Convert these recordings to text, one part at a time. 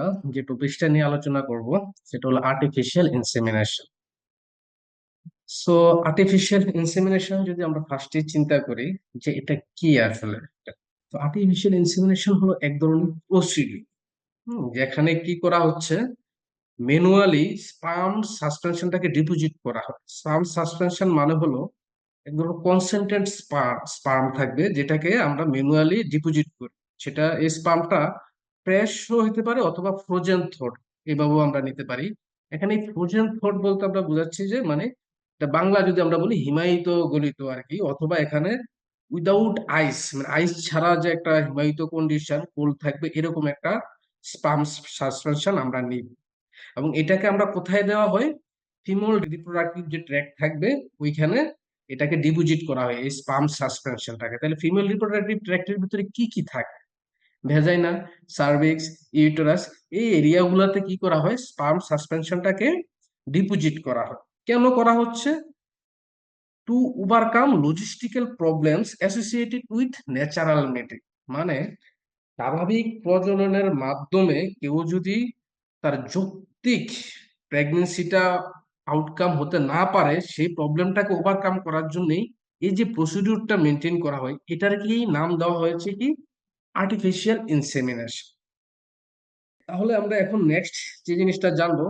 আমরা যে টপিকটা নিয়ে আলোচনা করব সেটা হলো artificial insemination. So artificial insemination যদি আমরা ফার্স্টে চিন্তা করি যে এটা কি আসলে, তো আর্টিফিশিয়াল ইনসেমিনেশন হলো এক ধরনের প্রসিডিউর যেখানে কি করা হচ্ছে, ম্যানুয়ালি স্পার্ম সাসপেনশনটাকে ডিপোজিট করা হয়। স্পার্ম সাসপেনশন মানে হলো এক ধরনের কনসেন্ট্রেট স্পার্ম থাকবে যেটাকে আমরা ম্যানুয়ালি ডিপোজিট করি। সেটা এই স্পার্মটা ফ্রেশ হতে পারে অথবা ফ্রোজেন থ্রোড, এভাবেও আমরা নিতে পারি। এখানে ফ্রোজেন থ্রোড বলতে আমরা বোঝাচ্ছি যে মানে এটা বাংলা যদি আমরা বলি হিমায়িত গলিত আর কি, অথবা এখানে উইদাউট আইস মানে আইস ছাড়া যে একটা হিমায়িত কন্ডিশন কোল্ড থাকবে এরকম একটা স্পার্ম সাসপেনশন আমরা নিই। এবং এটাকে আমরা কোথায় দেওয়া হয়, ফিমেল রিপ্রোডাক্টিভ যে ট্র্যাক থাকবে ওইখানে এটাকে ডিপোজিট করা হয় এই স্পার্ম সাসপেনশনটাকে। তাহলে ফিমেল রিপ্রোডাক্টিভ ট্র্যাক্টের ভিতরে কি কি থাকে, ভেজাইনা, সার্ভিক্স, ইউটেরাস, এই এরিয়াগুলোতে কি করা হয়, স্পার্ম সাসপেনশনটাকে ডিপোজিট করা হয়। কেন করা হচ্ছে? To overcome logistical problems associated with natural mating. মানে স্বাভাবিক প্রজননের মাধ্যমে কেউ যদি তার যৌক্তিক প্রেগনেন্সিটা আউটকাম হতে না পারে, সেই প্রবলেমটাকে ওভারকাম করার জন্যই এই যে প্রসিডিউরটা মেনটেন করা হয় এটার কি নাম দেওয়া হয়েছে কি আর্টিফিশিয়াল ইনসেমিনেশন। তাহলে আমরা এখন নেক্সট যে জিনিসটা জানবো,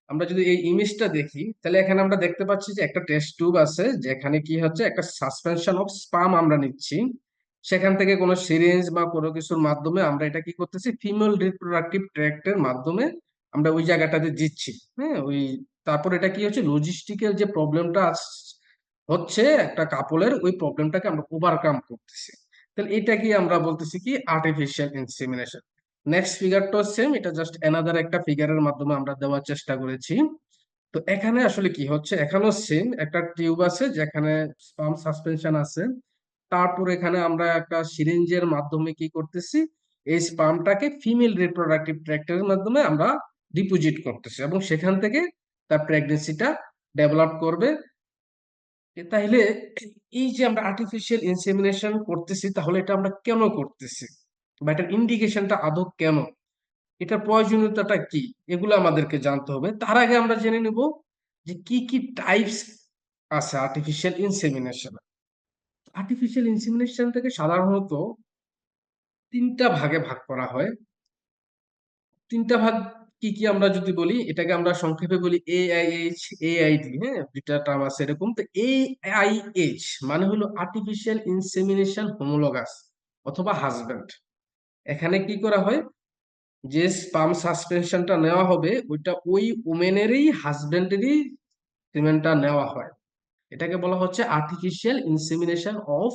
আমরা যদি এই ইমেজটা দেখি তাহলে এখানে আমরা দেখতে পাচ্ছি যে একটা টেস্ট টিউব আছে যেখানে কি হচ্ছে একটা সাসপেনশন অফ স্পাম আমরা নিচ্ছি। সেখান থেকে কোনো সিরিঞ্জ বা কোনো কিছুর মাধ্যমে আমরা এটা কি করতেছি, ফিমেল রিপ্রোডাক্টিভ ট্র্যাক্টের মাধ্যমে আমরা ওই জায়গাটাতে দিচ্ছি। হ্যাঁ, ওই তারপর এটা কি হচ্ছে, লজিস্টিক্যাল যে প্রবলেমটা হচ্ছে একটা কাপলের, ওই প্রবলেমটাকে আমরা ওভারকাম করতেছি। তাহলে এটা কি আমরা বলতেছি কি আর্টিফিশিয়াল ইনসেমিনেশন। নেক্সট ফিগারটাও সেম, এটা জাস্ট অ্যানাদার একটা ফিগারের মাধ্যমে আমরা দেওয়ার চেষ্টা করেছি। তো এখানে আসলে কি হচ্ছে, এখানেও সেম একটা টিউব আছে যেখানে স্পার্ম সাসপেনশন আছে। তারপর এখানে আমরা একটা সিরিঞ্জের মাধ্যমে কি করতেছি, এই স্পার্মটাকে ফিমেল রিপ্রোডাক্টিভ ট্র্যাক্টের মাধ্যমে আমরা ডিপোজিট করতেছি এবং সেখান থেকে তার প্রেগনেন্সিটা ডেভেলপ করবে। তাইলে এই যে আমরা আর্টিফিশিয়াল ইনসেমিনেশন করতেছি, তাহলে এটা আমরা কেন করতেছি বা এটার ইন্ডিকেশনটা আদৌ কেন, এটার প্রয়োজনীয়তাটা কি, এগুলো আমাদেরকে জানতে হবে। তার আগে আমরা জেনে নেব যে কি কি টাইপস আছে আর্টিফিশিয়াল ইনসেমিনেশন। আর্টিফিশিয়াল ইনসেমিনেশন থেকে সাধারণত তিনটা ভাগে ভাগ করা হয়। তিনটা ভাগ কি কি আমরা যদি বলি, এটাকে আমরা সংক্ষেপে বলি AIH, AID। হ্যাঁ, দুইটা টার্ম আছে এরকম। তো AIH মানে হলো আর্টিফিশিয়াল ইনসেমিনেশন হোমোলোগাস অথবা হাজবেন্ড। এখানে কি করা হয়, যে স্পার্ম সাসপেনশনটা নেওয়া হবে ওইটা ওই উমেনেরই হাজবেন্ডেরই সিমেন্টটা নেওয়া হয়। এটাকে বলা হচ্ছে আর্টিফিশিয়াল ইনসেমিনেশন অফ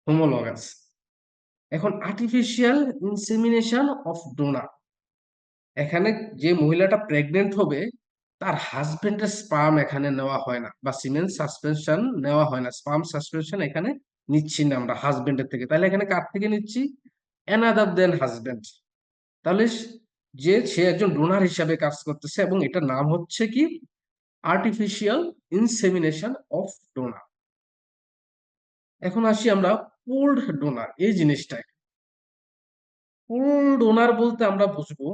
হোমোলগাস। এখন আর্টিফিশিয়াল ইনসেমিনেশন অফ ডোনার, এখানে যে মহিলাটা প্রেগনেন্ট হবে তার হাজবেন্ডের স্পার্ম এখানে নেওয়া হয় না বা সিমেন্ট সাসপেনশন নেওয়া হয় না, স্পার্ম সাসপেনশন এখানে নিচ্ছি না আমরা হাজবেন্ডের থেকে। তাহলে এখানে কার থেকে নিচ্ছি, অ্যানাদার দেন হাজবেন্ড। তাহলে যে সে একজন ডোনার হিসাবে কাজ করতেছে এবং এটার নাম হচ্ছে কি আর্টিফিশিয়াল ইনসেমিনেশন অফ ডোনার। এখন আসি আমরা পুলড ডোনার এই জিনিসটায়। পুলড ডোনার বলতে আমরা বুঝবো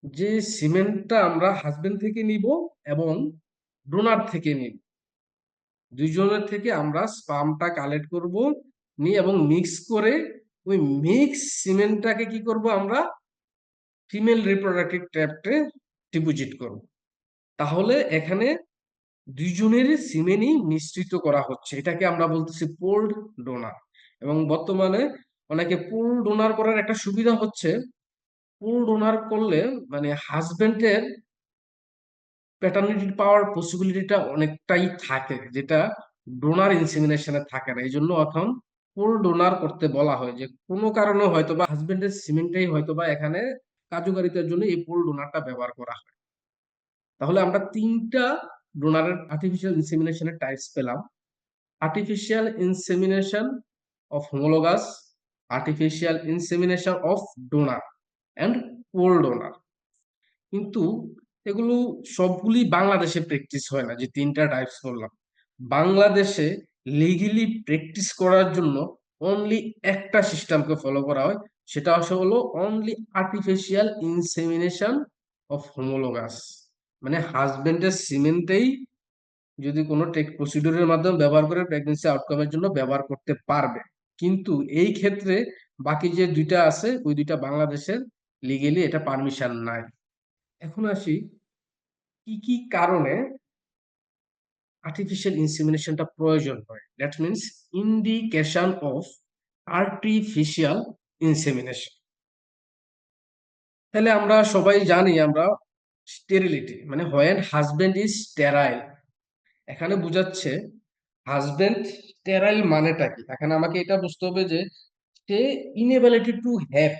যে সিমেন্টটা আমরা হাজবেন্ড থেকে নিব এবং ডোনার থেকে নিব, দুইজনের থেকে আমরা স্পামটা কালেক্ট করব, নিয়ে এবং মিক্স করে ওই মিক্স সিমেন্টটাকে কি করব আমরা ফিমেল রিপ্রোডাক্টিভ ট্র্যাক্টে ডিপোজিট করব। তাহলে এখানে দুইজনেরই সিমেনই মিশ্রিত করা হচ্ছে, এটাকে আমরা বলতেছি পুলড ডোনার। এবং বর্তমানে অনেকে পুল ডোনার করার একটা সুবিধা হচ্ছে, পুল ডোনার করলে মানে হাজবেন্ডের প্যাটার্নিটি পাওয়ার পসিবিলিটিটা অনেকটাই থাকে, যেটা ডোনার ইনসেমিনেশনে থাকে না। এই জন্য এখন পুল ডোনার করতে বলা হয়, যে কোনো কারণে হয়তো বা হাজবেন্ডের সিমেন্টটাই হয়তো বা এখানে কার্যকারিতার জন্য এই পুল ডোনারটা ব্যবহার করা হয়। তাহলে আমরা তিনটা ডোনারের আর্টিফিশিয়াল ইনসেমিনেশনের টাইপস পেলাম: artificial insemination of homologous, artificial insemination of donor and pole donor। কিন্তু এগুলো সবগুলি বাংলাদেশে প্র্যাকটিস হয় না, যে তিনটা টাইপস বললাম। বাংলাদেশে লিগেলি প্র্যাকটিস করার জন্য অনলি একটা সিস্টেমকে ফলো করা হয়, সেটা আসলে হলো only artificial insemination of homologous, মানে হাজবেন্ডের সিমেন্টেই যদি কোনো টেক প্রসিডিউরের মাধ্যমে ব্যবহার করে প্রেগনেন্সি আউটকামের জন্য ব্যবহার করতে পারবে। কিন্তু এই ক্ষেত্রে বাকি যে দুইটা আছে ওই দুইটা বাংলাদেশের লিগেলি এটা পারমিশন নাই। এখন আসি কি কি কারণে আর্টিফিশিয়াল ইনসেমিনেশনটা প্রয়োজন হয়, that means indication of artificial insemination. তাহলে আমরা সবাই জানি আমরা স্টেরিলিটি মানে হোয়েন হাজবেন্ড ইজ স্টেরাইল, এখানে বুঝাচ্ছে হাজবেন্ড স্টেরাইল মানেটা কি। এখানে আমাকে এটা বুঝতে হবে যে সে ইনএবিলিটি টু হ্যাভ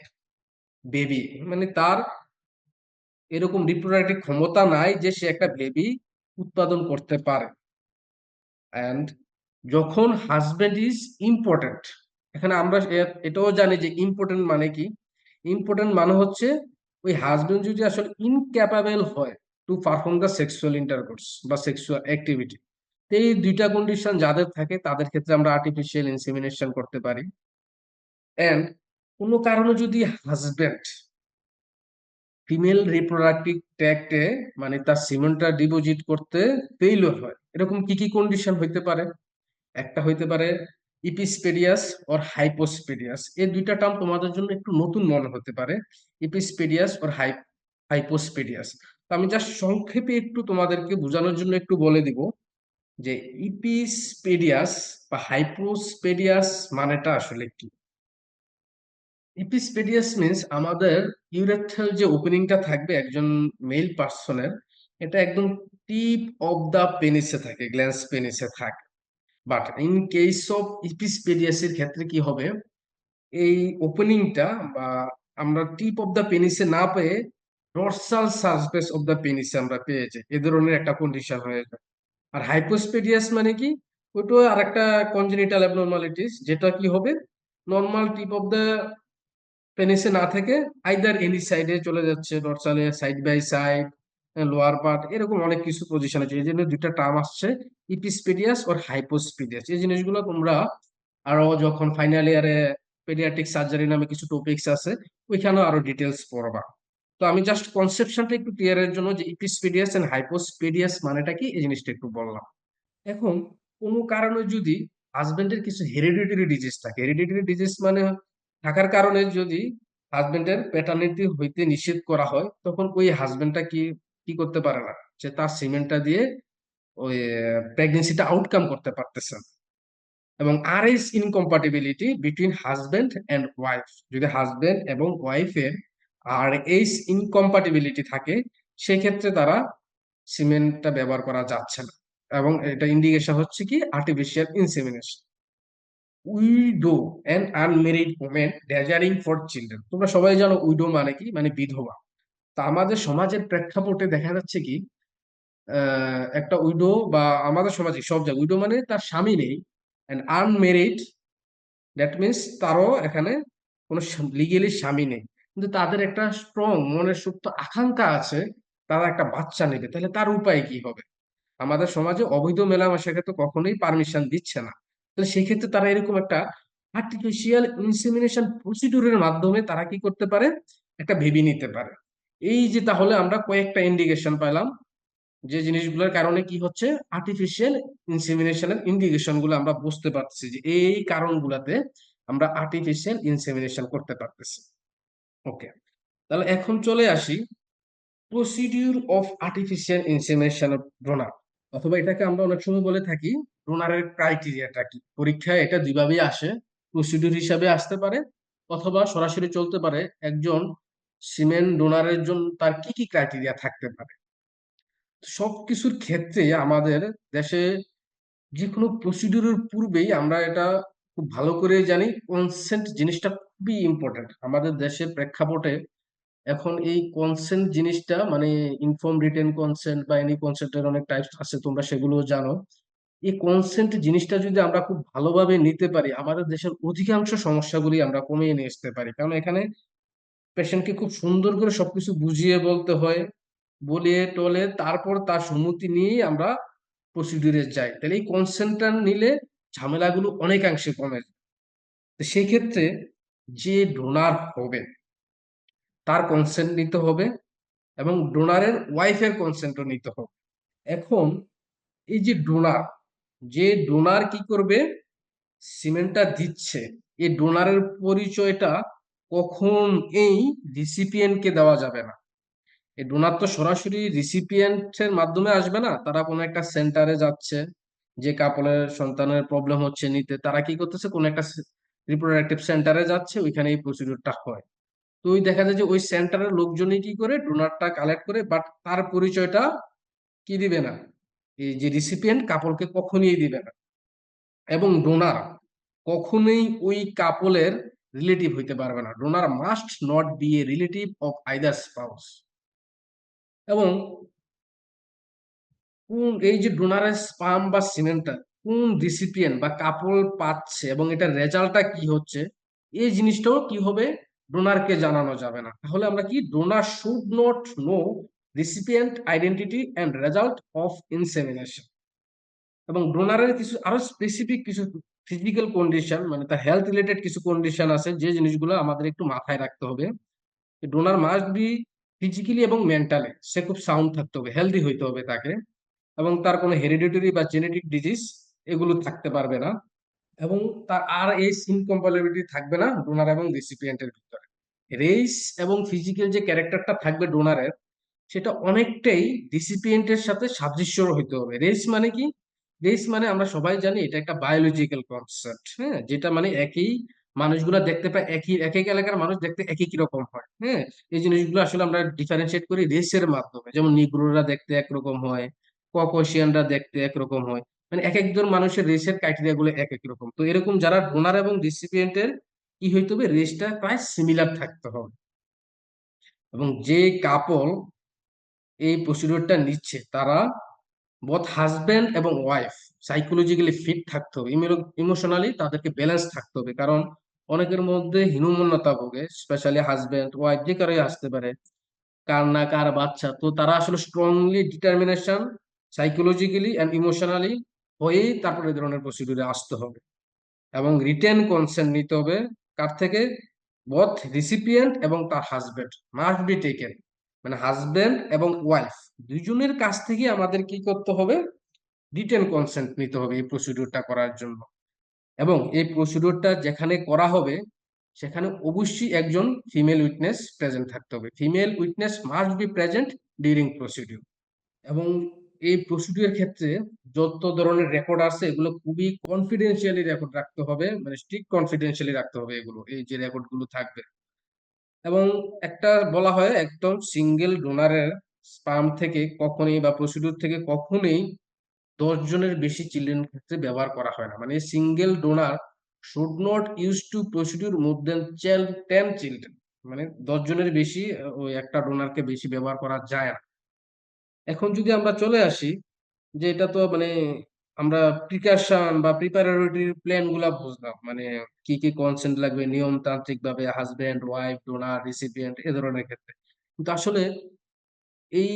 বেবি, মানে তার এরকম রিপ্রোডাক্টিভ ক্ষমতা নাই যে সে একটা বেবি উৎপাদন করতে পারে। অ্যান্ড যখন হাজবেন্ড ইজ ইম্পর্টেন্ট, এখানে আমরা এটাও জানি যে ইম্পর্টেন্ট মানে কি। ইম্পর্টেন্ট মানে হচ্ছে ওই হাজবেন্ড যদি আসলে ইনক্যাপাবেল হয় to perform the sexual intercourse বা সেক্সুয়াল অ্যাক্টিভিটি, এই দুইটা কন্ডিশন যাদের থাকে তাদের ক্ষেত্রে আমরা আর্টিফিশিয়াল ইনসেমিনেশন করতে পারি। এন্ড কোনো কারণে যদি হাজবেন্ড ফিমেল রিপ্রোডাক্টিভ ট্র্যাক্টে মানে তার সিমেন্টটা ডিপোজিট করতে ফেইলিওর হয়, এরকম কি কি কন্ডিশন হইতে পারে? একটা হইতে পারে ইপিসপেডিয়াস ওর হাইপোস্পেডিয়াস। এই দুইটা টার্ম তোমাদের জন্য একটু নতুন মনে হতে পারে, ইপিসপেডিয়াস ওর হাইপোস্পেডিয়াস। তো আমি জাস্ট সংক্ষেপে একটু তোমাদেরকে বোঝানোর জন্য একটু বলে দিব যে ইপিসপেডিয়াস বা হাইপোস্পেডিয়াস মানেটা আসলে কি। ইপিসপেডিয়াস মিন্স আমাদের ইউরেথ্রাল যে ওপেনিংটা থাকবে একজন মেল পার্সনের, এটা একদম টিপ অফ দা পেনিসে থাকে, গ্ল্যান্স পেনিসে থাকে। বাট ইন কেস অফ ইপিসপেডিয়াসের ক্ষেত্রে কি হবে, এই ওপেনিংটা বা আমরা টিপ অফ দা পেনিসে না পেয়ে ডর্সাল সারফেস অফ দা পেনিসে আমরা পেয়ে যাই, এ ধরনের একটা কন্ডিশন হয়ে যায়। আর হাইপোস্পেডিয়াস মানে কি, ওইটা আর একটা কনজেনিটাল অ্যাবনর্মালিটিস, যেটা কি হবে নর্মাল টিপ অফ দা পেনিসে না থেকে আইদার এনি সাইডে চলে যাচ্ছে, ডরসালে side by side, lower part, এরকম অনেক কিছু পজিশন আছে। এই জন্য দুইটা টার্ম আসছে, ইপিসপেডিয়াস আর হাইপোস্পেডিয়াস। এই জিনিসগুলো তোমরা আরো যখন ফাইনাল ইয়ারে পেডিয়াট্রিক সার্জারি নামে কিছু টপিকস আছে ওইখানেও আরো ডিটেলস পড়বা। তো আমি জাস্ট কনসেপশনটা একটু ক্লিয়ারের জন্য যে ইপিসপেডিয়াস এন্ড হাইপোস্পেডিয়াস মানেটা কি এই জিনিসটা একটু বললাম। এখন কোনো কারণে যদি হাজবেন্ডের কিছু হেরিডিটারি ডিজিজ থাকে, হেরিডিটারি ডিজিজ মানে থাকার কারণে যদি হাজবেন্ডের প্যাটার্নিটি হইতে নিষেধ করা হয়, তখন ওই হাজবেন্ডটা কি কি করতে পারে না, যে তার সিমেন্টটা দিয়ে ওই প্রেগনেন্সিটা আউটকাম করতে পারতেছে না। এবং RS incompatibility between husband and wife, যদি হাজবেন্ড এবং ওয়াইফের আরএস ইনকম্পাটিবিলিটি থাকে সেক্ষেত্রে তারা সিমেন্টটা ব্যবহার করা যাচ্ছে না। এবং এটা ইন্ডিকেশন হচ্ছে কি artificial insemination. Widow and unmarried women desiring for children, তোমরা সবাই জানো উইডো মানে কি, মানে বিধবা। তা আমাদের সমাজের প্রেক্ষাপটে দেখা যাচ্ছে কি একটা উইডো বা আমাদের সমাজে সব জায়গায় উইডো মানে তার স্বামী নেই, এন্ড আনমেরিড দ্যাট মিনস তারও এখানে কোনো লিগেলি স্বামী নেই, কিন্তু তাদের একটা স্ট্রং মনের সুপ্ত আকাঙ্ক্ষা আছে তারা একটা বাচ্চা নেবে, তাহলে তার উপায় কি হবে? আমাদের সমাজে অবৈধ মেলামেশাকে তো কখনোই পারমিশন দিচ্ছে না। তাহলে সেক্ষেত্রে তারা এরকম একটা আর্টিফিশিয়াল ইনসেমিনেশন প্রসিডিউরের মাধ্যমে তারা কি করতে পারে, একটা ভেবে নিতে পারে। এই যে তাহলে আমরা কয়েকটা ইন্ডিকেশন পেলাম যে জিনিসগুলোর কারণে কি হচ্ছে আর্টিফিশিয়াল ইনসেমিনেশনের ইন্ডিকেশন গুলো আমরা বুঝতে পারতেছি যে এই কারণগুলোতে আমরা আর্টিফিশিয়াল ইনসেমিনেশন করতে পারতেছি। ওকে, তাহলে এখন চলে আসি procedure of artificial insemination of donor, অথবা এটাকে আমরা অনেক সময় বলে থাকি ডোনারের ক্রাইটেরিয়াটা কি। পরীক্ষায় এটা দুইভাবেই আসে, প্রসিডিউর হিসাবে আসতে পারে অথবা সরাসরি চলতে পারে। একজন সিমেন্ট ডোনারের জন্য তার কি কি ক্রাইটেরিয়া থাকতে পারে। সবকিছুর ক্ষেত্রে আমাদের দেশে যে কোনো প্রসিডিউরের পূর্বেই আমরা এটা খুব ভালো করে জানি, কনসেন্ট জিনিসটা খুবই ইম্পর্টেন্ট আমাদের দেশের প্রেক্ষাপটে। এখন এই কনসেন্ট জিনিসটা মানে ইনফর্ম রিটেন কনসেন্ট বা এনি কনসেন্টের অনেক টাইপস আছে, তোমরা সেগুলো জানো। এই কনসেন্ট জিনিসটা যদি আমরা খুব ভালোভাবে নিতে পারি আমাদের দেশের অধিকাংশ সমস্যাগুলি আমরা কমিয়ে নিয়ে আসতে পারি। কারণ এখানে পেশেন্টকে খুব সুন্দর করে সবকিছু বুঝিয়ে বলতে হয়, বলিয়ে টলে তারপর তার সম্মতি নিয়েই আমরা প্রসিডিউরে যাই। তাহলে এই কনসেন্টটা নিলে ঝামেলাগুলো অনেকাংশে কমে যায়। তো সেই ক্ষেত্রে যে ডোনার হবে তার কনসেন্ট নিতে হবে এবং ডোনারের ওয়াইফের কনসেন্টও নিতে হবে। এখন এই যে ডোনার, যে ডোনার কি করবে, সিমেন্টটা দিচ্ছে, এই ডোনারের পরিচয়টা কখন এই রিসিপিয়েন্টকে দেওয়া যাবে না। এই ডোনার তো সরাসরি রিসিপিয়েন্টের মাধ্যমে আসবে না, তারা কোনো একটা সেন্টারে যাচ্ছে, যে কাপলের সন্তানের প্রবলেম হচ্ছে নিতে, তারা কি করতেছে কোনো একটা রিপ্রোডাক্টিভ সেন্টারে যাচ্ছে, ওইখানে এই প্রসিডিউরটা হয়। তো ওই দেখা যায় যে ওই সেন্টারের লোকজনই কি করে ডোনারটা কালেক্ট করে, বাট তার পরিচয়টা কি দিবে না, এই যে রিসিপিয়েন্ট কাপলকে কখনই দিবে না। এবং ডোনার কখনোই ওই কাপলের রিলেটিভ হইতে পারবে না। Donor must not be a relative of either spouse. এবং কোন এই যে ডোনারের স্পাম বা সিমেন্টটা কোন রিসিপিয়েন্ট বা কাপল পাচ্ছে এবং এটার রেজাল্টটা কি হচ্ছে, এই জিনিসটাও কি হবে, ডোনারকে জানানো যাবে না। তাহলে আমরা কি, donor should not know recipient identity and result of insemination. এবং ডোনারের কিছু আরো স্পেসিফিক কিছু ফিজিক্যাল কন্ডিশন, মানে তার হেলথ রিলেটেড কিছু কন্ডিশন আছে, যে জিনিসগুলো আমাদের একটু মাথায় রাখতে হবে। ডোনার মাস্ট বি ফিজিক্যালি এবং মেন্টালি সে খুব সাউন্ড থাকতে হবে, হেলদি হইতে হবে তাকে, এবং তার কোনো হেরিডিটরি বা জেনেটিক ডিজিজ এগুলো থাকতে পারবে না। এবং তার আর এই ইনকম্পাটিবিলিটি থাকবে না ডোনার এবং রিসিপিয়েন্টের ভিতরে। রেস এবং ফিজিক্যাল যে ক্যারেক্টারটা থাকবে ডোনারের, সেটা অনেকটাই রিসিপিয়েন্টের সাথে সাদৃশ্য হইতে হবে। রেস মানে কি, রেস মানে আমরা সবাই জানি এটা একটা বায়োলজিক্যাল কনসেপ্ট, হ্যাঁ, যেটা মানে একই মানুষগুলা দেখতে পায়, একই এক এক এলাকার মানুষ দেখতে একই রকম হয়, হ্যাঁ। এই জিনিসগুলো আসলে আমরা ডিফারেন্সিয়েট করি রেসের মাধ্যমে, যেমন নিগ্রোরা দেখতে একরকম হয়, ককোশিয়ানরা দেখতে একরকম হয়, মানে এক একজন মানুষের রেসের ক্রাইটেরিয়া গুলো এক এক রকম। তো এরকম যারা ডোনার এবং রিসিপিয়েন্টের কি হইতে হবে, রেসটা প্রায় সিমিলার থাকতে হবে। এবং যে কাপল এই প্রসিডিউরটা নিচ্ছে তারা বোথ হাজবেন্ড এবং ওয়াইফ সাইকোলজিক্যালি ফিট থাকতে হবে, ইমোশনালি তাদেরকে ব্যালেন্স থাকতে হবে। কারণ অনেকের মধ্যে হীনমন্যতা ভোগে, স্পেশালি হাজবেন্ড ওয়াইফ যে কারোই আসতে পারে, কার না কার বাচ্চা, তো তারা আসলে strongly determination psychologically and emotionally হয়েই তারপরে এই ধরনের প্রসিডিউরে আসতে হবে। এবং রিটেন কনসেন্ট নিতে হবে কার থেকে, বোথ রিসিপিয়েন্ট এবং তার হাজবেন্ড মাস্ট বি টেকেন, মানে হাজবেন্ড এবং ওয়াইফ দুইজনের কাছ থেকে আমাদের কি করতে হবে, রিটেন কনসেন্ট নিতে হবে এই প্রসিডিউরটা করার জন্য। এবং এই প্রসিডিউরটা যেখানে করা হবে সেখানে অবশ্যই একজন ফিমেল উইটনেস প্রেজেন্ট থাকতে হবে, female witness must be present during procedure. এবং এই প্রসিডিউর ক্ষেত্রে যত ধরনের রেকর্ড আছে এগুলো খুবই কনফিডেন্সিয়ালি রেকর্ড রাখতে হবে, মানে স্ট্রিক্ট কনফিডেন্সিয়ালি রাখতে হবে এগুলো, এই যে রেকর্ড গুলো থাকবে। এবং একটা বলা হয় একদম সিঙ্গেল ডোনারের স্পাম থেকে কখনোই বা প্রসিডিউর থেকে কখনোই 10 জনের বেশি চিলড্রেন ক্ষেত্রে ব্যবহার করা হয় না। মানে single donor should not use to procedure more than 10 children, মানে 10 জনের বেশি ওই একটা ডোনারকে বেশি ব্যবহার করা যায় না। এখন যদি আমরা চলে আসি যে এটা তো মানে আমরা প্রিকাশন বা প্রিপারেটরি প্ল্যান গুলা বুঝলাম, মানে কি কি কনসেন্ট লাগবে নিয়মতান্ত্রিক ভাবে হাজবেন্ড ওয়াইফ ডোনার রিসিপিয়েন্ট এ ধরনের ক্ষেত্রে। কিন্তু আসলে এই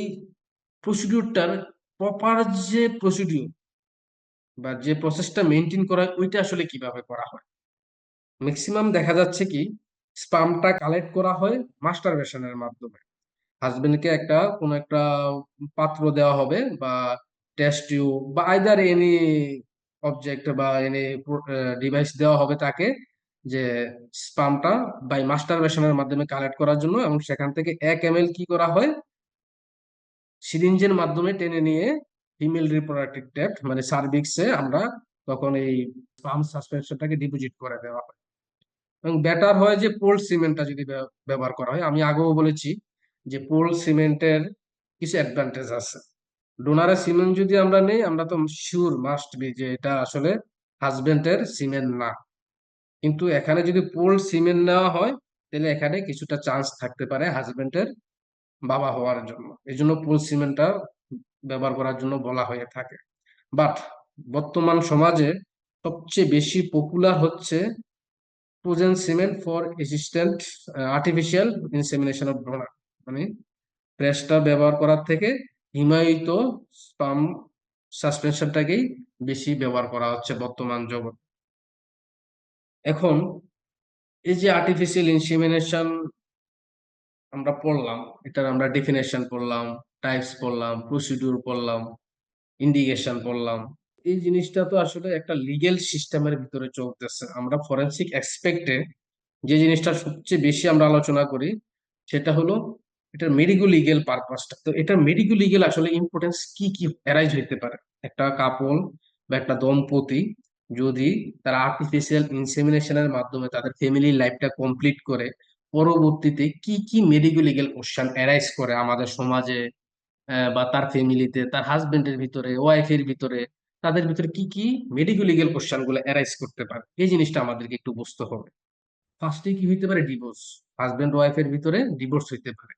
প্রসিডিউরটার প্রপার যে প্রসিডিউর বা যে প্রসেসটা মেনটেন করা হয়, ওইটা আসলে কিভাবে করা হয়। ম্যাক্সিমাম দেখা যাচ্ছে কি, স্পামটা কালেক্ট করা হয় মাস্টারবেশনের মাধ্যমে। হাজবেন্ডকে একটা কোন একটা পাত্র দেওয়া হবে বা টেস্ট টিউব বা আইদার এনি অবজেক্ট বা এনি ডিভাইস দেওয়া হবে তাকে, যে স্পামটা বাই মাস্টারবেশনের মাধ্যমে কালেক্ট করার জন্য। এবং সেখান থেকে 1 ml কি করা হয়, সিরিঞ্জের মাধ্যমে টেনে নিয়ে ফিমেল রিপ্রোডাক্টিভ ট্র্যাক্ট মানে সার্ভিক্সে আমরা তখন এই স্পাম সাসপেনশনটাকে ডিপোজিট করে দেওয়া হয়। এবং বেটার হয় যে পোল্ড সিমেন্টটা যদি ব্যবহার করা হয়। আমি আগেও বলেছি যে পোল্ড সিমেন্টের কিছু অ্যাডভান্টেজ আছে। ডোনারের সিমেন্ট যদি আমরা নেই, আমরা তো শিওর মাস্ট বি যে এটা আসলে হাজবেন্ডের সিমেন্ট না। কিন্তু এখানে যদি পোল্ড সিমেন্ট নেওয়া হয়, তাহলে এখানে কিছুটা চান্স থাকতে পারে হাজবেন্ডের বাবা হওয়ার জন্য। এই জন্য পোল্ড সিমেন্টটা ব্যবহার করার জন্য বলা হয়ে থাকে। বাট বর্তমান সমাজে সবচেয়ে বেশি পপুলার হচ্ছে frozen semen for assistant artificial insemination of donor, মানে প্রেসটা ব্যবহার করার থেকে হিমায়িত স্পাম সাসপেনশনটাকেই বেশি ব্যবহার করা হচ্ছে বর্তমান জগৎ। এখন এই যে আর্টিফিশিয়াল ইনসেমিনেশন আমরা পড়লাম, এটার আমরা ডেফিনেশন পড়লাম, টাইপস পড়লাম, প্রসিডিউর পড়লাম, ইন্ডিকেশন পড়লাম। এই জিনিসটা তো আসলে একটা লিগেল সিস্টেমের ভিতরে চলতেছে। আমরা ফরেনসিক এক্সপেক্টে যে জিনিসটা সবচেয়ে বেশি আমরা আলোচনা করি সেটা হলো এটার মেডিকো লিগেল পারপাসটা। তো এটার মেডিকো লিগেল আসলে ইম্পর্টেন্স কি কি অ্যারাইজ হইতে পারে। একটা কাপল বা একটা দম্পতি যদি তারা আর্টিফিশিয়াল ইনসেমিনেশনের মাধ্যমে তাদের ফ্যামিলি লাইফটা কমপ্লিট করে, পরবর্তীতে কি কি মেডিকো লিগেল কোশ্চেন অ্যারাইজ করে আমাদের সমাজে, বা তার ফ্যামিলিতে, তার হাজবেন্ডের ভিতরে, ওয়াইফের ভিতরে, তাদের ভিতরে কি কি মেডিকো লিগেল কোশ্চেন গুলো অ্যারাইজ করতে পারে, এই জিনিসটা আমাদেরকে একটু বুঝতে হবে। ফার্স্টে কি হইতে পারে? ডিভোর্স। হাজবেন্ড ওয়াইফের ভিতরে ডিভোর্স হইতে পারে।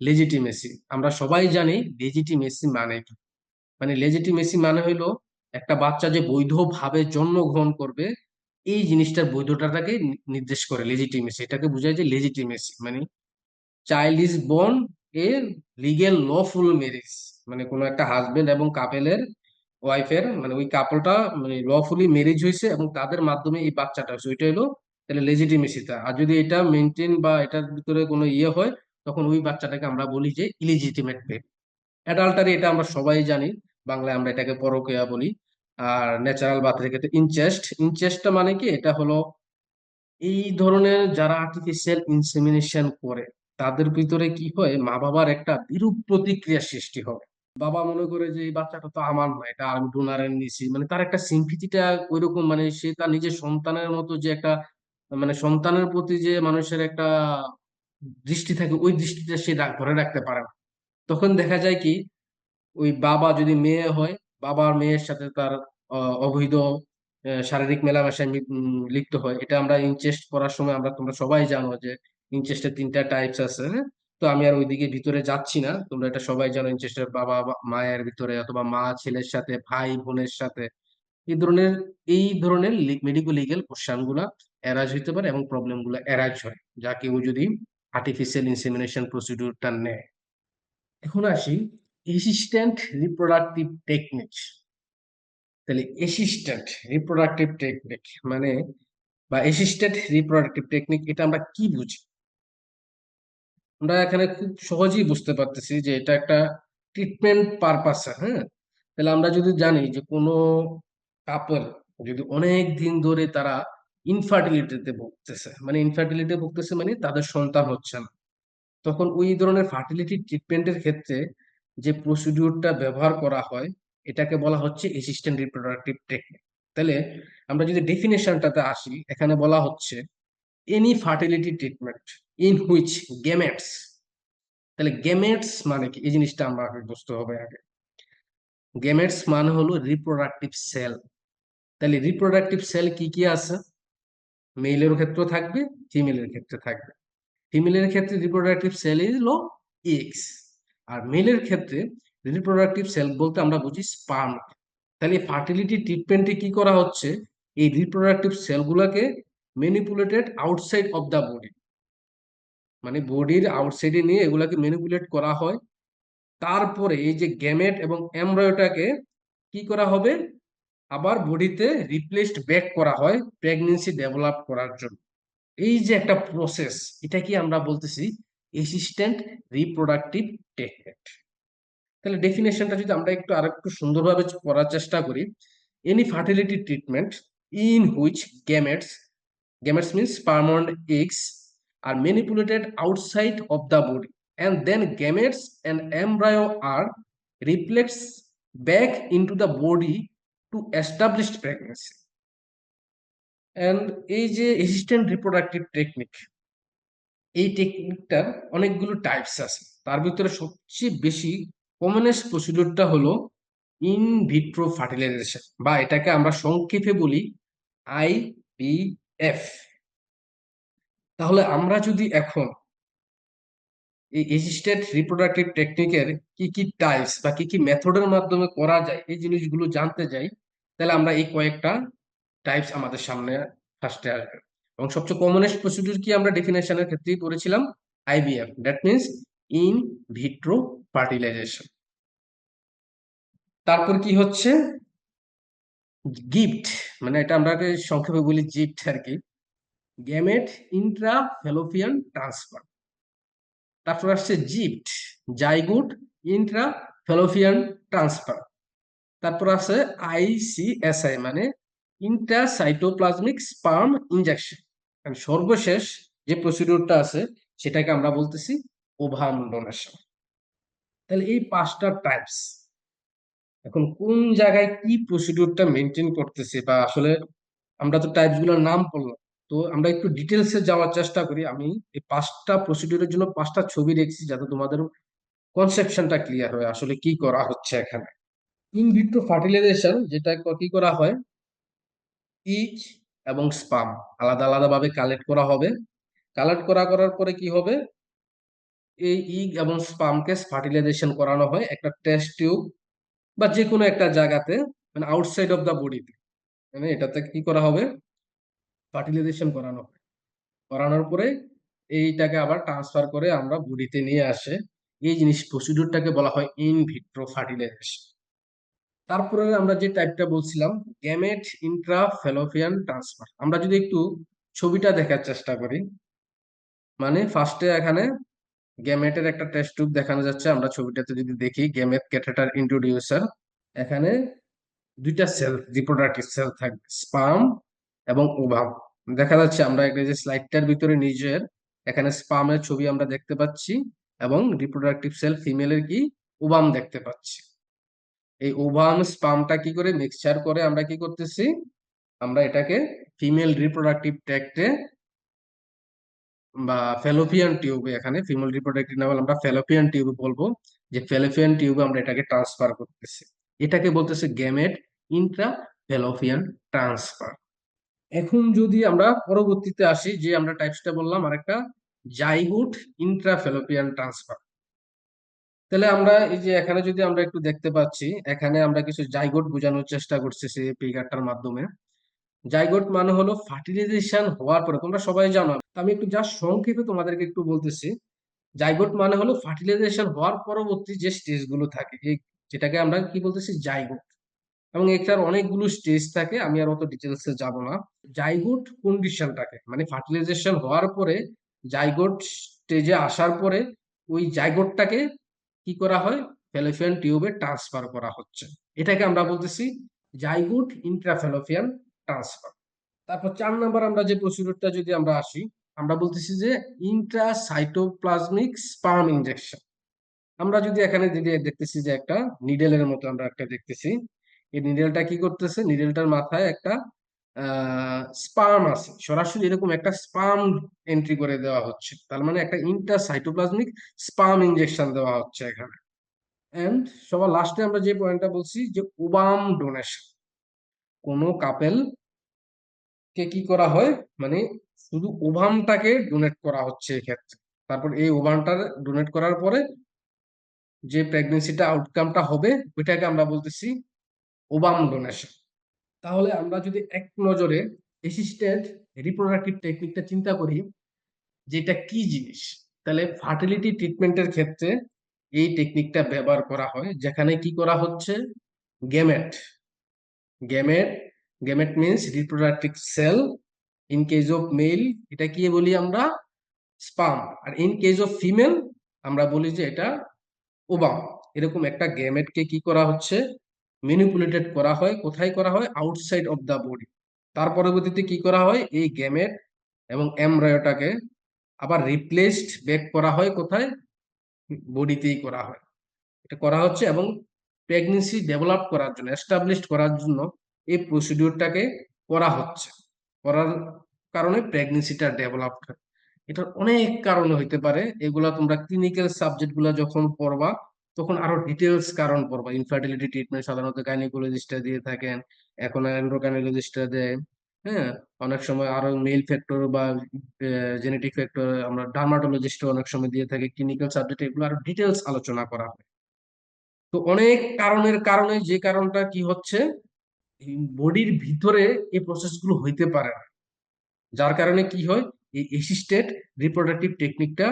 লেজিটিমেসি, আমরা সবাই জানি লেজিটিমেসি মানে কি। মানে লেজিটিমেসি মানে হইলো একটা বাচ্চা যে বৈধভাবে জন্মগ্রহণ করবে, এই জিনিসটার বৈধতাটাকে নির্দেশ করে লেজিটিমেসি। এটাকে বোঝায় যে লেজিটিমেসি মানে child is born A legal lawful marriage. মানে কোনো একটা হাজবেন্ড এবং কাপেলের, ওয়াইফের মানে ওই কাপলটা মানে লফুলি ম্যারেজ হয়েছে এবং তাদের মাধ্যমে এই বাচ্চাটা হয়েছে, ওইটা হলো তাহলে লেজিটিমেসিটা। আর যদি এটা মেনটেন বা এটার ভিতরে কোনো ইয়ে হয়, তখন ওই বাচ্চাটাকে আমরা বলি যে ইলিজিটিমেট বেবি। অ্যাডাল্টারি এটা আমরা সবাই জানি, বাংলায় আমরা এটাকে পরকীয়া বলি। আর ন্যাচারাল বার্থের ক্ষেত্রে ইনচেস্ট। ইনচেস্টটা মানে কি? এটা হলো এই ধরনের যারা আর্টিফিশিয়াল ইনসেমিনেশন করে তাদের ভিতরে কি হয়, মা বাবার একটা বিরূপ প্রতিক্রিয়া সৃষ্টি হয়। বাবা মনে করে যে এই বাচ্চাটা তো আমার না, এটা আমি ডোনারের নিছি, মানে তার একটা সিম্পিটিটা ওইরকম, মানে সে তার নিজের সন্তানের মতো যে একটা, মানে সন্তানের প্রতি যে মানুষের একটা দৃষ্টি থাকে, ওই দৃষ্টিটা সে ধরে রাখতে পারে না। তখন দেখা যায় কি, ওই বাবা যদি মেয়ে হয়, বাবার মেয়ের সাথে তার অবৈধ শারীরিক মেলামেশায় লিপ্ত হয়। এটা আমরা ইনচেস্ট করার সময় আমরা, তোমরা সবাই জানো যে ইনচেস্টের তিনটা টাইপস আছে, হ্যাঁ? তো আমি আর ওইদিকে ভিতরে যাচ্ছি না, তোমরা এটা সবাই জানো। ইনচেস্টের বাবা মায়ের ভিতরে, অথবা মা ছেলের সাথে, ভাই বোনের সাথে, এই ধরনের এই ধরনের মেডিকো লিগেল কোশ্চেন গুলা এরাজ হইতে পারে এবং প্রবলেম গুলো এরাজ হয়, যা কেউ যদি আর্টিফিশিয়াল ইনসেমিনেশন প্রসিডিউরটা নেয়। এখন আসি অ্যাসিস্ট্যান্ট রিপ্রোডাক্টিভ টেকনিক। তাহলে অ্যাসিস্ট্যান্ট রিপ্রোডাক্টিভ টেকনিক মানে, বা অ্যাসিস্ট্যান্ট রিপ্রোডাক্টিভ টেকনিক, এটা আমরা কি বুঝি? আমরা এখানে খুব সহজেই বুঝতে পারতেছি যে এটা একটা ট্রিটমেন্ট পারপাসে, হ্যাঁ। তাহলে আমরা যদি জানি যে কোনো কাপল যদি অনেক দিন ধরে তারা ইনফার্টিলিটিতে ভুগতেছে, মানে ইনফার্টিলিটি ভুগতেছে মানে তাদের সন্তান হচ্ছে না, তখন ওই ধরনের ফার্টিলিটি ট্রিটমেন্টের ক্ষেত্রে যে প্রসিডিউরটা ব্যবহার করা হয়, এটাকে বলা হচ্ছে অ্যাসিস্ট্যান্ট রিপ্রোডাক্টিভ টেকনিক। তাহলে আমরা যদি ডেফিনেশনটাতে আসি, এখানে বলা হচ্ছে any fertility treatment in which gametes. তাহলে গেমেটস মানে কি, এই জিনিসটা আমরা আগে বুঝতে হবে আগে। গেমেটস মানে হলো রিপ্রোডাক্টিভ সেল। তাহলে রিপ্রোডাক্টিভ সেল কি কি আছে? মেইলের ক্ষেত্রে থাকবে, ফিমেলের ক্ষেত্রে থাকবে। ফিমেলের ক্ষেত্রে রিপ্রোডাক্টিভ সেল হলো এক্স, আর মেলের ক্ষেত্রে রিপ্রোডাক্টিভ সেল বলতে আমরা বুঝি স্পার্ম। তাহলে ফার্টিলিটি ট্রিটমেন্টে কি করা হচ্ছে, এই রিপ্রোডাক্টিভ সেলগুলোকে manipulated outside of the body, মানে বডির আউটসাইডে নিয়ে এগুলাকে ম্যানিপুলেট করা হয়। তারপরে এই যে গ্যামেট এবং এমব্রয়টাকে কি করা হবে, আবার বডিতে রিপ্লেসড ব্যাক করা হয় প্রেগনেন্সি ডেভেলপ করার জন্য। এই যে একটা প্রসেস, এটা কি আমরা বলতেছি অ্যাসিস্ট্যান্ট রিপ্রোডাক্টিভ টেকনিক। তাহলে ডেফিনেশনটা যদি আমরা একটু আরেকটু সুন্দরভাবে করার চেষ্টা করি, any fertility treatment in which gametes, gametes means sperm and eggs, are manipulated outside of the body, and then gametes and embryo are replaced back into the body to establish pregnancy. And এই যে assistant reproductive technique, এই টেকনিকটার অনেকগুলো types আছে। তার ভিতরে সবচেয়ে বেশি commonest প্রসিডিউরটা হলো ইন ভিট্রো ফার্টিলাইজেশন, বা এটাকে আমরা সংক্ষেপে বলি আইভিএফ। তাহলে আমরা যদি এখন এই অ্যাসিস্টেড রিপ্রোডাক্টিভ টেকনিকের কি কি টাইপস বা কি কি মেথডের মাধ্যমে করা যায় এই জিনিসগুলো জানতে যাই, তাহলে আমরা এই কয়েকটা টাইপস আমাদের সামনে ফার্স্টে আসবে। এবং সবচেয়ে কমনেস্ট প্রসিডিউর কি, আমরা ডেফিনেশনের ক্ষেত্রেই পড়েছিলাম, IVF, that means in vitro fertilization. তারপর কি হচ্ছে গিফট, মানে এটা আমরা সংক্ষেপে বলি জিফট আর কি। Gamete Intra Fallopian transfer. তারপর আসছে জিপ্ট, জাইগোট ইন্ট্রা ফ্যালোপিয়ান ট্রান্সফার। তারপর আছে আইসিএসআই মানে ইন্ট্রাসাইটোপ্লাজমিক স্পার্ম ইনজেকশন। সর্বশেষ যে প্রসিডিউরটা আছে সেটাকে আমরা বলতেছি ওভাম ডোনেশন। তাহলে এই পাঁচটা টাইপস, এখন কোন জায়গায় কি প্রসিডিউরটা মেনটেন করতেছে বা আসলে আমরা তো টাইপস গুলোর নাম পড়লাম, তো আমরা একটু ডিটেলসে যাওয়ার চেষ্টা করি। আমি এই পাঁচটা প্রসিডিউরের জন্য পাঁচটা ছবি দেখছি যাতে তোমাদের কনসেপশনটা ক্লিয়ার হয় আসলে কি করা হচ্ছে এখানে। ইন ভিট্রো ফার্টিলাইজেশন, যেটা কি করা হয়, ইজ এবং স্পাম আলাদা আলাদা ভাবে কালেক্ট করা হবে। করার পরে কি হবে, এই ইগ এবং স্পামকে ফার্টিলাইজেশন করানো হয় একটা টেস্ট টিউব বা যে কোনো একটা জায়গাতে, মানে আউটসাইড অফ দা বডিতে, মানে এটাতে কি করা হবে, ফার্টিলাইজেশন করানো হয়। করানোর পরে এইটাকে আবার ট্রান্সফার করে আমরা বডিতে নিয়ে আসে। এই জিনিস প্রসিডিউরটাকে বলা হয় ইন ভিট্রো ফার্টিলাইজেশন। তারপরে আমরা যে টাইপটা বলছিলাম, গ্যামেট ইন্ট্রা ফ্যালোপিয়ান ট্রান্সফার। আমরা যদি একটু ছবিটা দেখার চেষ্টা করি, মানে ফার্স্টে এখানে গ্যামেটের একটা টেস্ট টিউব দেখানো যাচ্ছে। আমরা ছবিটাতে যদি দেখি, গ্যামেট ক্যাথেটার ইন্ট্রোডিউসার, এখানে দুইটা সেল, রিপ্রোডাক্টিভ সেল থাকবে, স্পার্ম এবং ওভাম দেখা যাচ্ছে। আমরা একটা যে স্লাইডটার ভিতরে নিজের এখানে স্পার্মের ছবি আমরা দেখতে পাচ্ছি এবং রিপ্রোডাক্টিভ সেল ফিমেলের কি ওভাম দেখতে পাচ্ছি। এই ওভাম স্পার্মটা কি করে মিক্সচার করে আমরা কি করতেছি, আমরা এটাকে ফিমেল রিপ্রোডাক্টিভ ট্র্যাক্টে বা ফ্যালোপিয়ান টিউবে, এখানে ফিমেল রিপ্রোডাক্টিভ না বলে আমরা ফ্যালোপিয়ান টিউবে বলবো, যে ফ্যালোপিয়ান টিউবে আমরা এটাকে ট্রান্সফার করতেছি। এটাকে বলতেছে গ্যামেট ইন্ট্রা ফ্যালোপিয়ান ট্রান্সফার। এখন যদি আমরা পরবর্তীতে আসি, যে আমরা টাইপসটা বললাম আরেকটা, জাইগোট ইন্ট্রা ফ্যালোপিয়ান ট্রান্সফার। তাহলে আমরা এই যে এখানে যদি আমরা একটু দেখতে পাচ্ছি, এখানে আমরা কিছু জাইগোট বোঝানোর চেষ্টা করতেছি এই ফিগারটার মাধ্যমে। জাইগোট মানে হলো ফার্টিলাইজেশন হওয়ার পরে, তোমরা সবাই জানো, আমি একটু জাস্ট সংক্ষেপে তোমাদেরকে একটু বলতেছি। জাইগোট মানে হলো ফার্টিলাইজেশন হওয়ার পরবর্তী যে স্টেজ গুলো থাকে, এই যেটাকে আমরা কি বলতেছি জাইগোট। এবং এটার অনেকগুলো স্টেজ থাকে, আমি আর অত ডিটেলসে যাব না। জাইগোট কন্ডিশনটাকে মানে ফার্টিলাইজেশন হওয়ার পরে জাইগোট স্টেজে আসার পরে ওই জাইগোটটাকে কি করা হয়, ফ্যালোপিয়ান টিউবে ট্রান্সফার করা হচ্ছে। এটাকে আমরা বলতেছি জাইগোট ইন্ট্রাফ্যালোপিয়ান ট্রান্সফার। তারপর 4 নম্বর আমরা যে প্রসিডিউরটা যদি আমরা আসি, আমরা বলতেছি যে ইন্ট্রাসাইটোপ্লাজমিক স্পার্ম ইনজেকশন। আমরা যদি এখানে যদি দেখতেছি যে একটা নিডেলের মতো আমরা একটা দেখতেছি, এই নিডেলটা কি করতেছে, নিডেলটার মাথায় একটা স্পার্ম আছে, সরাসরি এরকম একটা স্পার্ম এন্ট্রি করে দেওয়া হচ্ছে। তার মানে একটা ইন্ট্রাসাইটোপ্লাজমিক স্পার্ম ইনজেকশন দেওয়া হচ্ছে এখানে। এন্ড সবার লাস্টে আমরা যে পয়েন্টটা বলছি যে ওবাম ডোনেশন, কোনো কাপেল কে কি করা হয়, মানে শুধু ওভামটাকে ডোনেট করা হচ্ছে এক্ষেত্রে। তারপর এই ওভামটা ডোনেট করার পরে যে প্রেগনেন্সিটা আউটকামটা হবে ওইটাকে আমরা বলতেছি ওভাম ডোনেশন। তাহলে আমরা যদি এক নজরে অ্যাসিস্টেড রিপ্রোডাক্টিভ টেকনিকটা চিন্তা করি যে এটা কি জিনিস, তাহলে ফার্টিলিটি ট্রিটমেন্টের ক্ষেত্রে এই টেকনিকটা ব্যবহার করা হয়, যেখানে কি করা হচ্ছে, gamete gamete gamete means reproductive cell. In case of male এটা কি বলি আমরা, স্পার্ম। আর ইন কেস অফ ফিমেল আমরা বলি যে এটা ওভাম। এরকম একটা গ্যামেটকে কি করা হচ্ছে, ম্যানিপুলেটেড করা হয়। কোথায় করা হয়, আউটসাইড অফ দা বডি। তার পরবর্তীতে কি করা হয়, এই গ্যামেট এবং এমব্রায়োটাকে আবার রিপ্লেসড ব্যাক করা হয় কোথায়, বডিতেই করা হয়। এটা করা হচ্ছে এবং প্রেগনেন্সি ডেভেলপ করার জন্য, এস্টাবলিশড করার জন্য এই প্রসিডিউরটাকে করা হচ্ছে। করার কারণে প্রেগনেন্সিটা ডেভেলপ হয়। এটার অনেক কারণ হইতে পারে, এগুলা তোমরা ক্লিনিক্যাল সাবজেক্ট গুলা যখন পড়বা তখন আরো ডিটেলস কারণ পড়বা। ইনফার্টিলিটি ট্রিটমেন্ট সাধারণত গাইনোকোলজিস্টরা দিয়ে থাকেন, এখন এন্ডোক্রাইনোলজিস্টরা দেয়। হ্যাঁ, অনেক সময় আরো মেল ফ্যাক্টর বা জেনেটিক ফ্যাক্টর আমরা ডার্মাটোলজিস্ট অনেক সময় দিয়ে থাকে। ক্লিনিক্যাল সাবজেক্ট এগুলো আরো ডিটেলস আলোচনা করা হয়। তো অনেক কারণের কারণে যে কারণটা কি হচ্ছে, বডির ভিতরে এই প্রসেস গুলো হইতে পারে না, যার কারণে কি হয়, এই অ্যাসিস্টেড রিপ্রোডাক্টিভ টেকনিকটা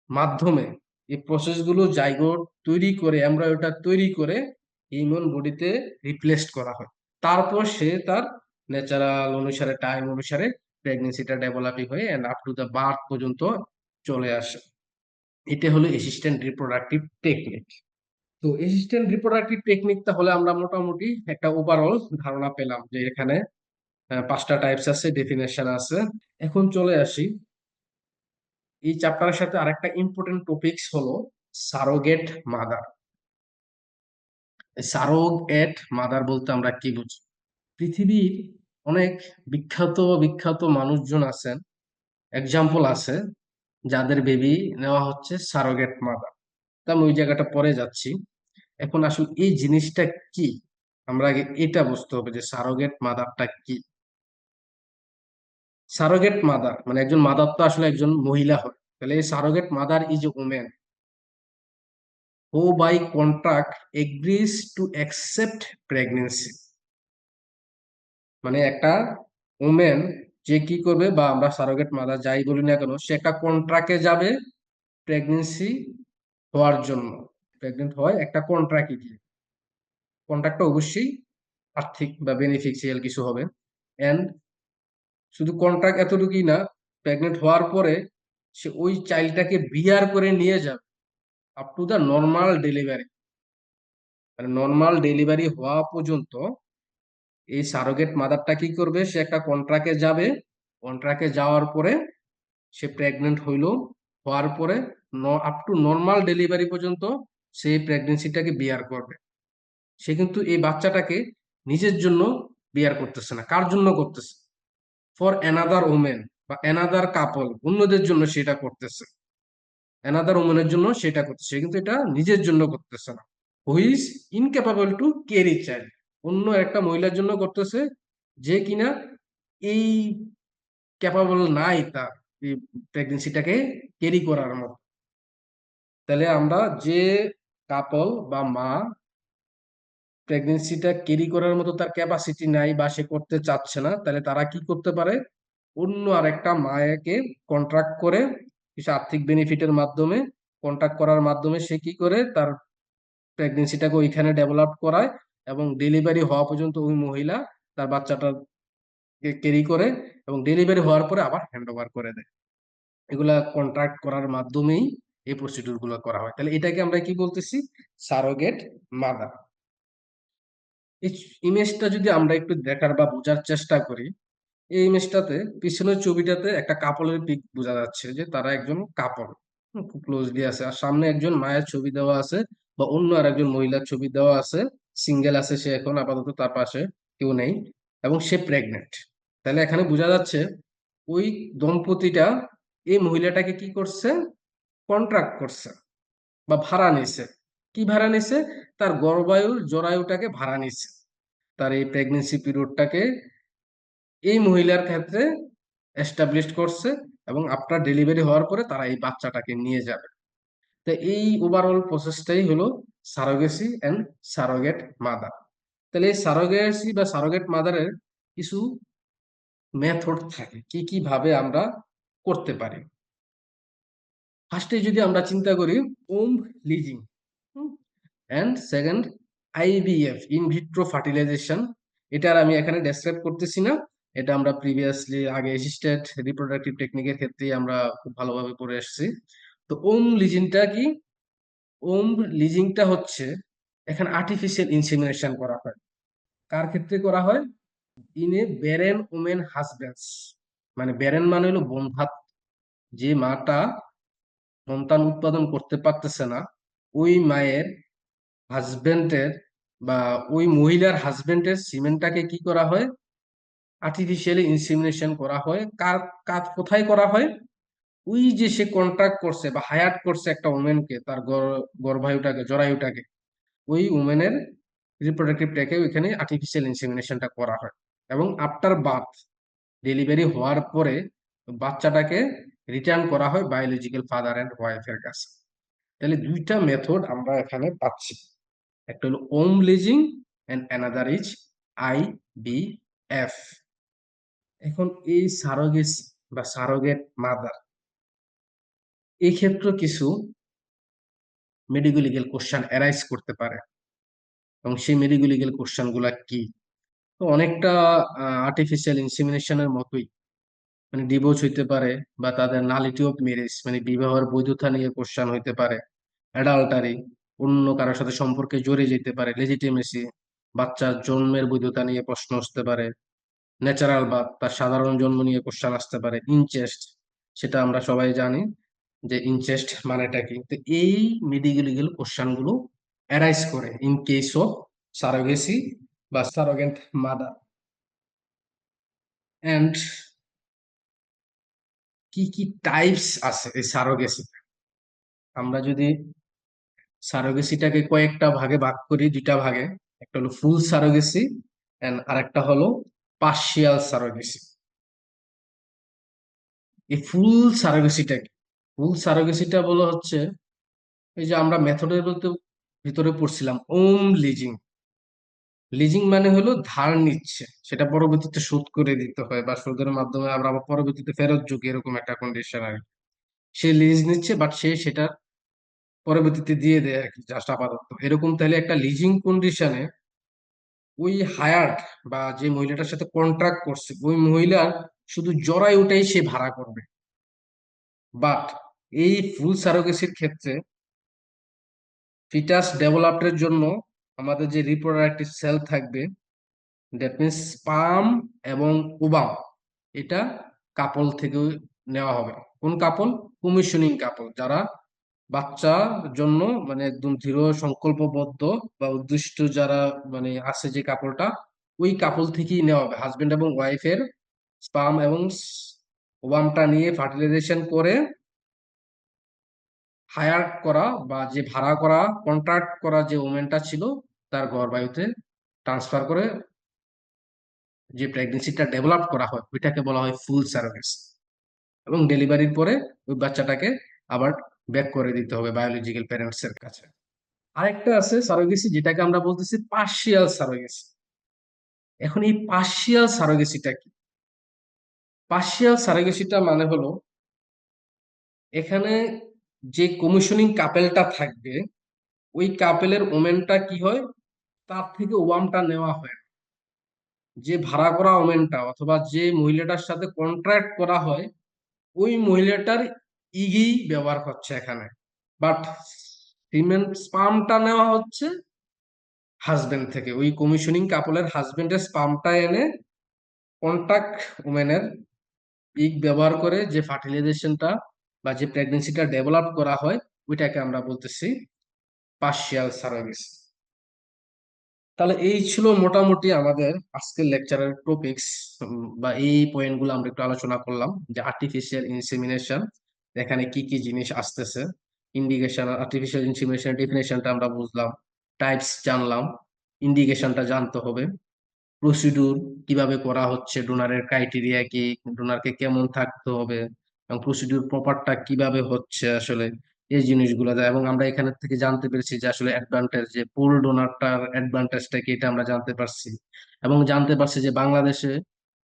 মাধ্যমে এই প্রসেস গুলো জাইগোট তৈরি করে, এমব্রায়োটা তৈরি করে হিউম্যান বডিতে রিপ্লেসড করা হয়। তারপর সে তার ন্যাচারাল অনুসারে, টাইম অনুসারে প্রেগনেন্সিটা ডেভেলপিং হয়ে end up to the birth পর্যন্ত চলে আসে। এটা হলো অ্যাসিস্ট্যান্ট রিপ্রোডাক্টিভ টেকনিক। তো অ্যাসিস্ট্যান্ট রিপ্রোডাক্টিভ টেকনিক তাহলে আমরা মোটামুটি একটা ওভারঅল ধারণা পেলাম যে এখানে 5টা টাইপস আছে, ডেফিনেশন আছে। এখন চলে আসি এই চ্যাপ্টারের সাথে আরেকটা ইম্পর্টেন্ট টপিকস হলো সারোগেট মাদার। সারোগেট মাদার বলতে আমরা কি বুঝি? পৃথিবীর অনেক বিখ্যাত বিখ্যাত মানুষজন আছেন, এক্সাম্পল আছে, যাদের বেবি নেওয়া হচ্ছে সারোগেট মাদার। তা আমি ওই জায়গাটা পরে যাচ্ছি। এখন আসলে এই জিনিসটা কি, আমরা আগে এটা বুঝতে হবে যে সারোগেট মাদারটা কি। সারোগেট মাদার মানে একজন মাদার তো আসলে একজন মহিলা হয়, তাহলে এই surrogate mother is a women who by contract agrees to accept pregnancy. মানে একটা ওমেন যে কি করবে, বা আমরা সারোগেট মাদার যাই বলি না কেন, সে একটা কন্ট্রাক্টে যাবে প্রেগনেন্সি হওয়ার জন্য। প্রেগনেন্ট হয় একটা কন্ট্রাক্টে গিয়ে, কন্ট্রাক্টটা অবশ্যই আর্থিক বা বেনিফিশিয়াল কিছু হবে। এন্ড শুধু কন্ট্রাক্ট এতটুকুই না, প্রেগনেন্ট হওয়ার পরে সে ওই চাইল্ডটাকে বিয়ার করে নিয়ে যাবে up to the normal delivery. মানে নর্মাল ডেলিভারি হওয়া পর্যন্ত এই সারোগেট মাদারটা কি করবে, সে একটা কন্ট্রাক্টে যাবে। কন্ট্রাক্টে যাওয়ার পরে সে প্রেগনেন্ট হইল, হওয়ার পরে আপ টু নর্মাল ডেলিভারি পর্যন্ত সে প্রেগনেন্সিটাকে বিয়ার করবে। সে কিন্তু এই বাচ্চাটাকে নিজের জন্য বিয়ার করতেছে না, কার জন্য করতেছে? ফর অ্যানাদার ওমেন বা অ্যানাদার কাপল, অন্যদের জন্য সেটা করতেছে। অ্যানাদার ওমেনের জন্য সেটা করতেছে, সে কিন্তু এটা নিজের জন্য করতেছে না। Who is incapable to carry child, অন্য একটা মহিলার জন্য করতেছে যে কিনা এই ক্যাপাবল নাই তার এই প্রেগনেন্সিটাকে ক্যারি করার মতো। তাহলে আমরা যে কাপল বা মা প্রেগনেন্সিটা ক্যারি করার মতো তার ক্যাপাসিটি নাই বা সে করতে চাচ্ছে না, তাহলে তারা কি করতে পারে, অন্য আরেকটা মায়াকে কন্ট্রাক্ট করে কিছু আর্থিক বেনিফিটের মাধ্যমে, কন্ট্রাক্ট করার মাধ্যমে সে কি করে তার প্রেগনেন্সিটাকে ওইখানে ডেভেলপ করায় এবং ডেলিভারি হওয়া পর্যন্ত ওই মহিলা তার বাচ্চাটা ক্যারি করে এবং ডেলিভারি হওয়ার পরে আবার হ্যান্ড ওভার করে দেয়। এগুলা কন্ট্রাক্ট করার মাধ্যমেই এই প্রসিডিউর গুলো করা হয়। তাহলে এটাকে আমরা কি বলতেছি? Surrogate mother. এই ইমেজটা যদি আমরা একটু দেখার বা বোঝার চেষ্টা করি, এই ইমেজটাতে পিছনের ছবিটাতে একটা কাপলের পিক বোঝা যাচ্ছে যে তারা একজন কাপল, খুব ক্লোজলি আছে। আর সামনে একজন মায়ের ছবি দেওয়া আছে বা অন্য আর একজন মহিলার ছবি দেওয়া আছে। সিঙ্গেল আছে সে, এখন আপাতত তার পাশে কেউ নেই এবং সে প্রেগনেন্ট। তাহলে এখানে বোঝা যাচ্ছে ওই দম্পতিটা এই মহিলাটাকে কি করছে, কন্ট্রাক্ট করছে বা ভাড়া নিছে। কি ভাড়া নিছে? তার গর্ভায়ু জরায়ুটাকে ভাড়া নিছে, তার এই প্রেগনেন্সি পিরিয়ডটাকে এই মহিলার ক্ষেত্রে এস্টাবলিশ করছে এবং আফটার ডেলিভারি হওয়ার পরে তারা এই বাচ্চাটাকে নিয়ে যাবে। তো এই ওভারঅল প্রসেসটাই হলো সারোগেসি এন্ড সারোগেট মাদার। তাহলে এই সারোগেসি বা সারোগেট মাদারের কিছু মেথড থাকে, কি কি ভাবে আমরা করতে পারি। ফার্স্টে যদি আমরা চিন্তা করি womb leasing, and second IVF, in vitro fertilization. এটার আমি এখানে ডেসক্রাইব করতেছি না, এটা আমরা প্রিভিয়াসলি আগে অ্যাসিস্টেড রিপ্রোডাক্টিভ টেকনিকের ক্ষেত্রে আমরা খুব ভালোভাবে পড়ে এসেছি। তো ওম লিজিংটা কি? ওম লিজিংটা হচ্ছে এখানে আর্টিফিশিয়াল ইনসেমিনেশন করা হয়। কার ক্ষেত্রে করা হয়? In a barren women husband's. মানে ব্যারেন মানে হলো বন্ধ্যাত্ব, যে মাটা সন্তান উৎপাদন করতে পারতেছে না, ওই মায়ের হাজবেন্ডের বা ওই মহিলার হাজবেন্ডের সিমেন্টটাকে কি করা হয়, আর্টিফিশিয়ালি ইনসেমিনেশন করা হয়। কার কাজ কোথায় করা হয়? ওই যে সে কন্ট্রাক্ট করছে বা হায়ার করছে একটা ওমেনকে, তার গর্ভায়ুটাকে জরায়ুটাকে, ওই উমেনের রিপ্রোডাক্টিভটাকে ওইখানে আর্টিফিশিয়াল ইনসেমিনেশনটা করা হয়। এবং আফটার বার্থ, ডেলিভারি হওয়ার পরে বাচ্চাটাকে রিটার্ন করা হয় বায়োলজিক্যাল ফাদার অ্যান্ড ওয়াইফের কাছে। তাহলে দুইটা মেথড আমরা এখানে পাচ্ছি, একটা হলো womb leasing and another is IVF. এখন এই সারোগেসি বা সারোগেট মাদার, এই ক্ষেত্রে কিছু মেডিকেল লিগ্যাল কোশ্চেন অ্যারাইজ করতে পারে এবং সেই মেডিকেল লিগ্যাল কোশ্চেন গুলা কি? তো অনেকটা আর্টিফিশিয়াল ইনসেমিনেশনের মতোই। মানে ডিভোর্স হইতে পারে, বা তাদের নালিটি অফ ম্যারেজ মানে বিবাহের বৈধতা নিয়ে কোশ্চেন হইতে পারে, অ্যাডাল্টারি অন্য কারোর সাথে সম্পর্কে জড়িয়ে যেতে পারে, লেজিটিমেসি বাচ্চার জন্মের বৈধতা নিয়ে প্রশ্ন আসতে পারে, ন্যাচারাল বার্থ তার সাধারণ জন্ম নিয়ে কোশ্চেন আসতে পারে, ইনচেস্ট সেটা আমরা সবাই জানি যে ইনচেস্ট মানেটা কি। তো এই মেডিকেল লিগেল কোশ্চেন গুলো অ্যারাইজ করে ইন কেস অফ সারোগেসি বা সারোগেন্ট মাদার। এন্ড কি কি টাইপস আছে এই সারোগেসি, আমরা যদি সারোগেসিটাকে কয়েকটা ভাগে ভাগ করি, দুইটা ভাগে, একটা হলো ফুল সারোগেসি এন্ড আরেকটা হলো পার্শিয়াল সারোগেসি। এই ফুল সারোগেসিটা কি? ফুল সারোগেসিটা বলা হচ্ছে এই যে আমরা মেথডের ভিতরে পড়ছিলাম ওম লিজিং। লিজিং মানে হলো ধার নিচ্ছে, সেটা পরবর্তীতে শোধ করে দিতে হয় বা শোধের মাধ্যমে আমরা আবার পরবর্তীতে ফেরত যোগ, এরকম একটা কন্ডিশন আর কি। সে লিজ নিচ্ছে বাট সে সেটা পরবর্তীতে দিয়ে দেয় আর কি, জাস্ট আপাতত এরকম। তাহলে একটা লিজিং কন্ডিশনে ওই হায়ার্ড বা যে মহিলাটার সাথে কন্ট্রাক্ট করছে ওই মহিলার শুধু জরায়ুটাই সে ভাড়া করবে। বাট এই ফুল সারোগেসির ক্ষেত্রে ফিটাস ডেভেলপের জন্য আমাদের যে রিপ্রোডাক্টিভ সেল থাকবে, দ্যাট মিনস স্পার্ম এবং ওভাম, এটা কাপল থেকে নেওয়া হবে। কোন কাপল? কমিশনিং কাপল, যারা বাচ্চার জন্য মানে একদম দৃঢ় সংকল্পবদ্ধ বা উদ্দিষ্ট যারা মানে আছে, যে কাপলটা, ওই কাপল থেকেই নেওয়া হবে। হাজবেন্ড এবং ওয়াইফের স্পার্ম এবং ওভামটা নিয়ে ফার্টিলাইজেশন করে হায়ার করা বা যে ভাড়া করা কন্ট্রাক্ট করা যে ওমেনটা ছিল তার গর্ভায়ুতে ট্রান্সফার করে যে প্রেগনেন্সিটা ডেভেলপ করা হয় ওইটাকে বলা হয় ফুল সার্ভিস। এবং ডেলিভারির পরে ওই বাচ্চাটাকে আবার ব্যাক করে দিতে হবে বায়োলজিক্যাল প্যারেন্টস এর কাছে। আরেকটা আছে সারোগেসি, যেটাকে আমরা বলতেছি পার্শিয়াল সারোগেসি। এখন এই পার্শিয়াল সারোগেসিটা কি? পার্শিয়াল সারোগেসিটা মানে হলো এখানে যে কমিশনিং কাপেলটা থাকবে ওই কাপেলের ওমেনটা কি হয়, তার থেকে ওয়ামটা নেওয়া হয়। যে ভাড়া করা ওমেনটা অথবা যে মহিলাটার সাথে কন্ট্রাক্ট করা হয় ওই মহিলাটার ইগি ব্যবহার হচ্ছে এখানে, বাট সিমেন্ট স্পামটা নেওয়া হচ্ছে হাজবেন্ড থেকে। ওই কমিশনিং কাপলের হাজবেন্ডের স্পামটা এনে কন্ট্যাক্ট ওমেনের ইগ ব্যবহার করে যে ফার্টিলাইজেশনটা বা যে প্রেগনেন্সিটা ডেভেলপ করা হয় ওইটাকে আমরা বলতেছি পার্শিয়াল সারোগেসি। তাহলে এই ছিল মোটামুটি আমাদের আজকের লেকচারের টপিকস, বা এই পয়েন্টগুলো আমরা একটু আলোচনা করলাম যে আর্টিফিশিয়াল ইনসেমিনেশন এখানে কি কি জিনিস আসতেছে, ইন্ডিকেশন আর্টিফিশিয়াল ইনসেমিনেশন ডেফিনেশনটা আমরা বুঝলাম, টাইপস জানলাম, ইন্ডিকেশনটা জানতে হবে, প্রসিডিউর কিভাবে করা হচ্ছে, ডোনারের ক্রাইটেরিয়া কি, ডোনারকে কেমন থাকতে হবে, এবং প্রসিডিউর প্রপারটা কিভাবে হচ্ছে আসলে, এই জিনিসগুলো এবং আমরা এখানে থেকে জানতে পেরেছি যে আসলে অ্যাডভান্টেজ, যে পুল ডোনারটার অ্যাডভান্টেজটা কি এটা আমরা জানতে পারছি। এবং জানতে পারছি যে বাংলাদেশে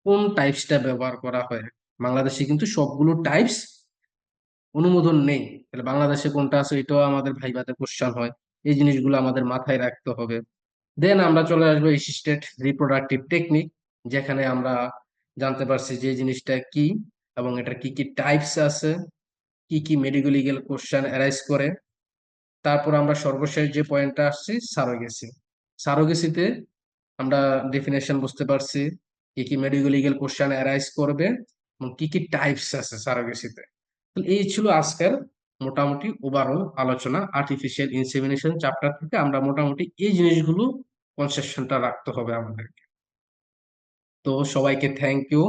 কোন টাইপসটা ব্যবহার করা হয়। বাংলাদেশে কিন্তু সবগুলো টাইপস অনুমোদন নেই, তাহলে বাংলাদেশে কোনটা আছে এটাও আমাদের ভাইভাতে কোশ্চেন হয়। এই জিনিসগুলো আমাদের মাথায় রাখতে হবে। দেন আমরা চলে আসবো অ্যাসিস্টেড রিপ্রোডাক্টিভ টেকনিক, যেখানে আমরা জানতে পারছি যে জিনিসটা কি এবং এটার কি কি টাইপস আছে, কি কি মেডিকেল লিগ্যাল কোশ্চেন অ্যারাইজ করে। তারপর আমরা সর্বশেষ যে পয়েন্টটা আসছি সারোগেসি। সারোগেসিতে আমরা ডেফিনেশন বুঝতে পারছি, কি কি মেডিকেল লিগ্যাল কোশ্চেন অ্যারাইজ করবে এবং কি কি টাইপস আছে সারোগেসিতে। এই ছিল আজকের মোটামুটি ওভারঅল আলোচনা। আর্টিফিশিয়াল ইনসেমিনেশন চ্যাপ্টার থেকে আমরা মোটামুটি এই জিনিসগুলো কনসেপশনটা রাখতে হবে আমাদেরকে। তো সবাইকে থ্যাংক ইউ।